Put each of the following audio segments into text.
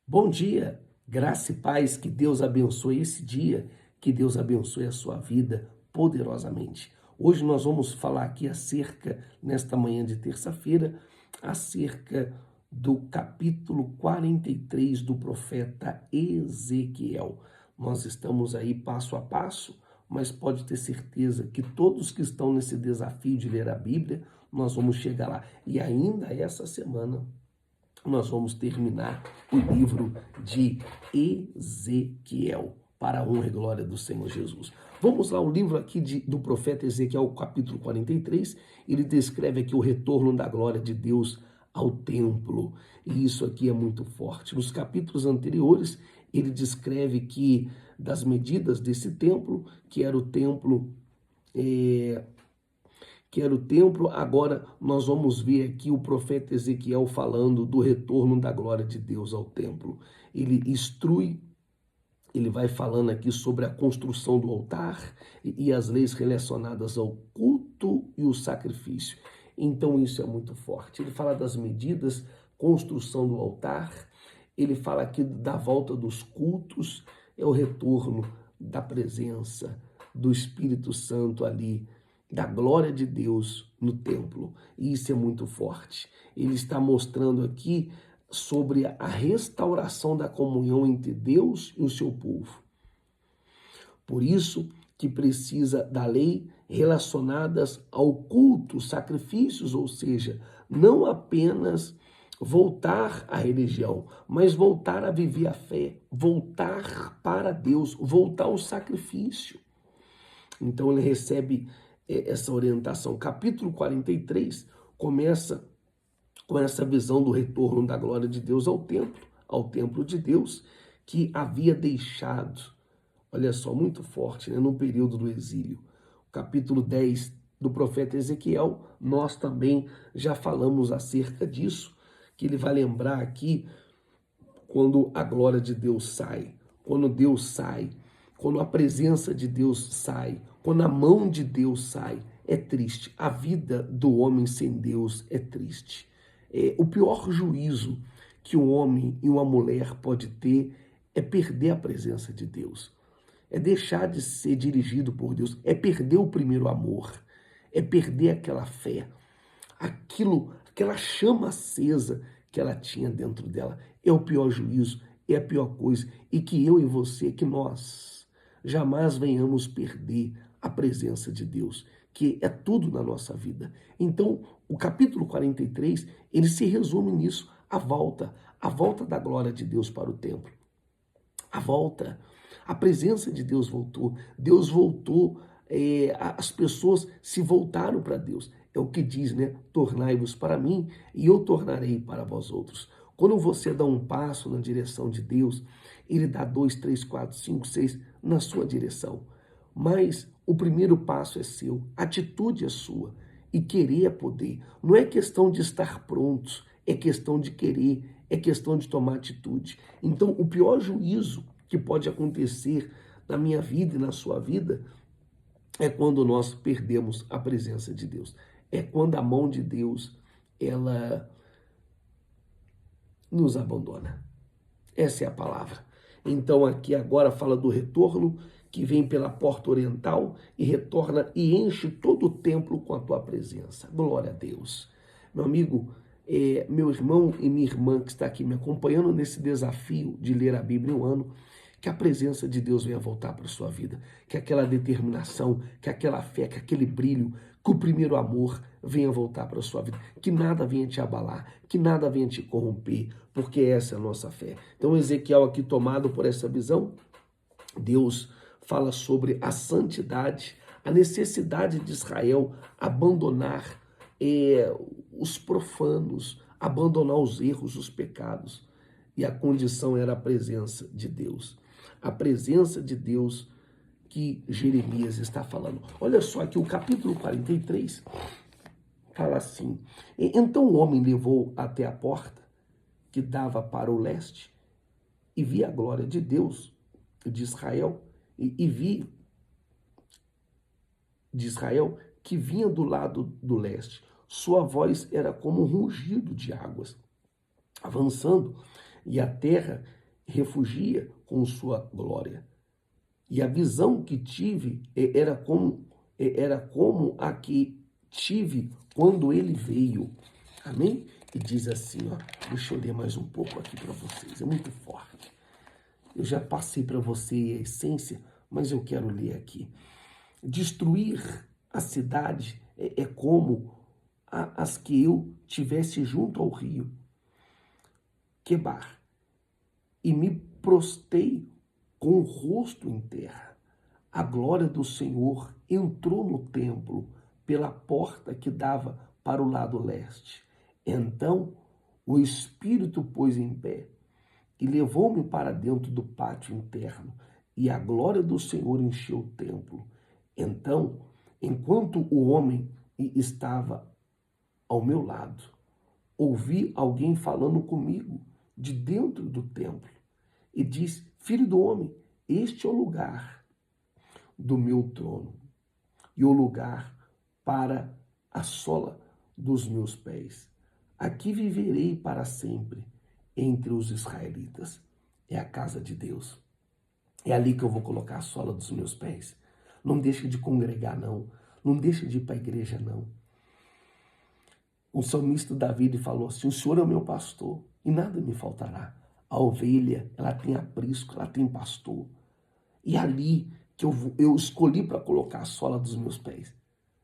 Bom dia, graça e paz, que Deus abençoe esse dia, que Deus abençoe a sua vida poderosamente. Hoje nós vamos falar aqui nesta manhã de terça-feira, acerca do capítulo 43 do profeta Ezequiel. Nós estamos aí passo a passo, mas pode ter certeza que todos que estão nesse desafio de ler a Bíblia, nós vamos chegar lá. E ainda essa semana, nós vamos terminar o livro de Ezequiel, para a honra e glória do Senhor Jesus. Vamos lá, o livro aqui do profeta Ezequiel, capítulo 43, ele descreve aqui o retorno da glória de Deus ao templo, e isso aqui é muito forte. Nos capítulos anteriores, ele descreve que das medidas desse templo, que era o templo agora nós vamos ver aqui o profeta Ezequiel falando do retorno da glória de Deus ao templo. Ele vai falando aqui sobre a construção do altar e as leis relacionadas ao culto e o sacrifício. Então isso é muito forte. Ele fala das medidas, construção do altar, ele fala aqui da volta dos cultos, é o retorno da presença do Espírito Santo ali, da glória de Deus no templo. E isso é muito forte. Ele está mostrando aqui sobre a restauração da comunhão entre Deus e o seu povo. Por isso que precisa da lei relacionadas ao culto, sacrifícios, ou seja, não apenas voltar à religião, mas voltar a viver a fé, voltar para Deus, voltar ao sacrifício. Então ele recebe essa orientação. Capítulo 43 começa com essa visão do retorno da glória de Deus ao templo de Deus, que havia deixado, olha só, muito forte, né, no período do exílio. O capítulo 10 do profeta Ezequiel, nós também já falamos acerca disso, que ele vai lembrar aqui quando a glória de Deus sai, quando Deus sai, quando a presença de Deus sai, quando a mão de Deus sai, é triste. A vida do homem sem Deus é triste. O pior juízo que um homem e uma mulher pode ter é perder a presença de Deus. É deixar de ser dirigido por Deus, é perder o primeiro amor, é perder aquela fé, aquela chama acesa que ela tinha dentro dela. É o pior juízo, é a pior coisa, e que eu e você, que nós jamais venhamos perder a presença de Deus, que é tudo na nossa vida. Então, o capítulo 43, ele se resume nisso, a volta da glória de Deus para o templo. A volta, a presença de Deus voltou, as pessoas se voltaram para Deus. É o que diz, né? Tornai-vos para mim e eu tornarei para vós outros. Quando você dá um passo na direção de Deus, ele dá 2, 3, 4, 5, 6 na sua direção. Mas o primeiro passo é seu, a atitude é sua. E querer é poder. Não é questão de estar prontos, é questão de querer, é questão de tomar atitude. Então, o pior juízo que pode acontecer na minha vida e na sua vida é quando nós perdemos a presença de Deus. É quando a mão de Deus, ela nos abandona. Essa é a palavra. Então aqui agora fala do retorno que vem pela porta oriental e retorna e enche todo o templo com a tua presença. Glória a Deus. Meu amigo, meu irmão e minha irmã que está aqui me acompanhando nesse desafio de ler a Bíblia em um ano, que a presença de Deus venha voltar para a sua vida, que aquela determinação, que aquela fé, que aquele brilho, que o primeiro amor venha voltar para a sua vida, que nada venha te abalar, que nada venha te corromper, porque essa é a nossa fé. Então Ezequiel aqui tomado por essa visão, Deus fala sobre a santidade, a necessidade de Israel abandonar os profanos, abandonar os erros, os pecados. E a condição era a presença de Deus. A presença de Deus que Jeremias está falando. Olha só aqui o capítulo 43 fala assim: então o homem levou até a porta que dava para o leste e vi a glória de Deus de Israel e vi de Israel que vinha do lado do leste. Sua voz era como um rugido de águas. Avançando, e a terra refugia com sua glória. E a visão que tive era como a que tive quando ele veio. Amém? E diz assim, ó, deixa eu ler mais um pouco aqui para vocês, é muito forte. Eu já passei para você a essência, mas eu quero ler aqui. Destruir a cidade é como as que eu tivesse junto ao rio Quebar, e me prostei com o rosto em terra. A glória do Senhor entrou no templo pela porta que dava para o lado leste. Então o Espírito pôs em pé e levou-me para dentro do pátio interno, e a glória do Senhor encheu o templo. Então, enquanto o homem estava ao meu lado, ouvi alguém falando comigo de dentro do templo e disse: Filho do homem, este é o lugar do meu trono e o lugar para a sola dos meus pés. Aqui viverei para sempre entre os israelitas. É a casa de Deus. É ali que eu vou colocar a sola dos meus pés. Não deixe de congregar, não. Não deixe de ir para a igreja, não. O salmista Davi falou assim: o Senhor é o meu pastor e nada me faltará. A ovelha, ela tem aprisco, ela tem pastor. E ali que eu escolhi para colocar a sola dos meus pés.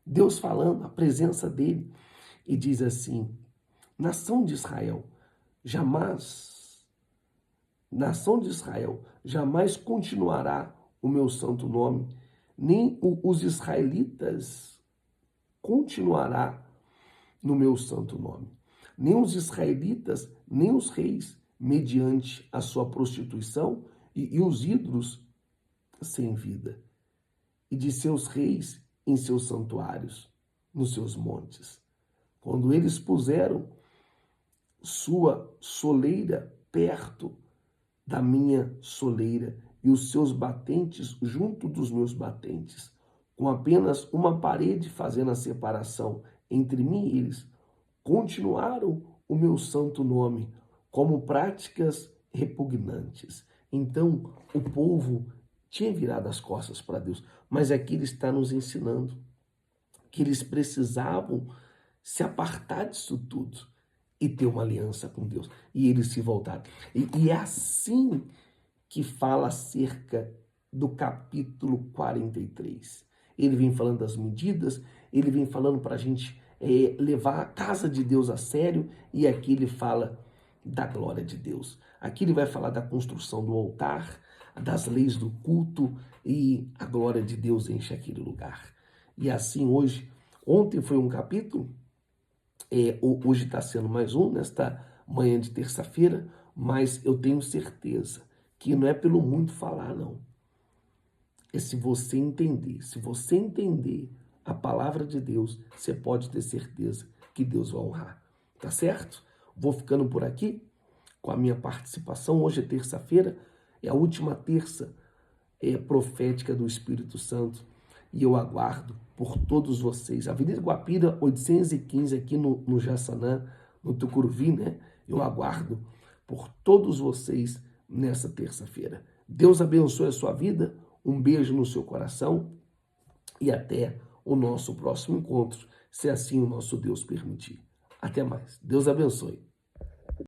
Deus falando, a presença dele. E diz assim: nação de Israel, jamais continuará o meu santo nome, nem os israelitas continuará no meu santo nome. Nem os israelitas, nem os reis, mediante a sua prostituição e os ídolos sem vida, e de seus reis em seus santuários, nos seus montes. Quando eles puseram sua soleira perto da minha soleira e os seus batentes junto dos meus batentes, com apenas uma parede fazendo a separação entre mim e eles, continuaram o meu santo nome como práticas repugnantes. Então, o povo tinha virado as costas para Deus, mas aqui ele está nos ensinando que eles precisavam se apartar disso tudo e ter uma aliança com Deus. E eles se voltaram. E é assim que fala acerca do capítulo 43. Ele vem falando das medidas, ele vem falando para a gente levar a casa de Deus a sério, e aqui ele fala da glória de Deus. Aqui ele vai falar da construção do altar, das leis do culto, e a glória de Deus enche aquele lugar. E assim ontem foi um capítulo, hoje está sendo mais um, nesta manhã de terça-feira, mas eu tenho certeza que não é pelo muito falar, não. É se você entender. Se você entender a palavra de Deus, você pode ter certeza que Deus vai honrar. Tá certo? Vou ficando por aqui com a minha participação. Hoje é terça-feira, é a última terça profética do Espírito Santo. E eu aguardo por todos vocês. Avenida Guapira, 815, aqui no Jaçanã, no Tucuruvi, né? Eu aguardo por todos vocês nessa terça-feira. Deus abençoe a sua vida, um beijo no seu coração e até o nosso próximo encontro, se assim o nosso Deus permitir. Até mais. Deus abençoe.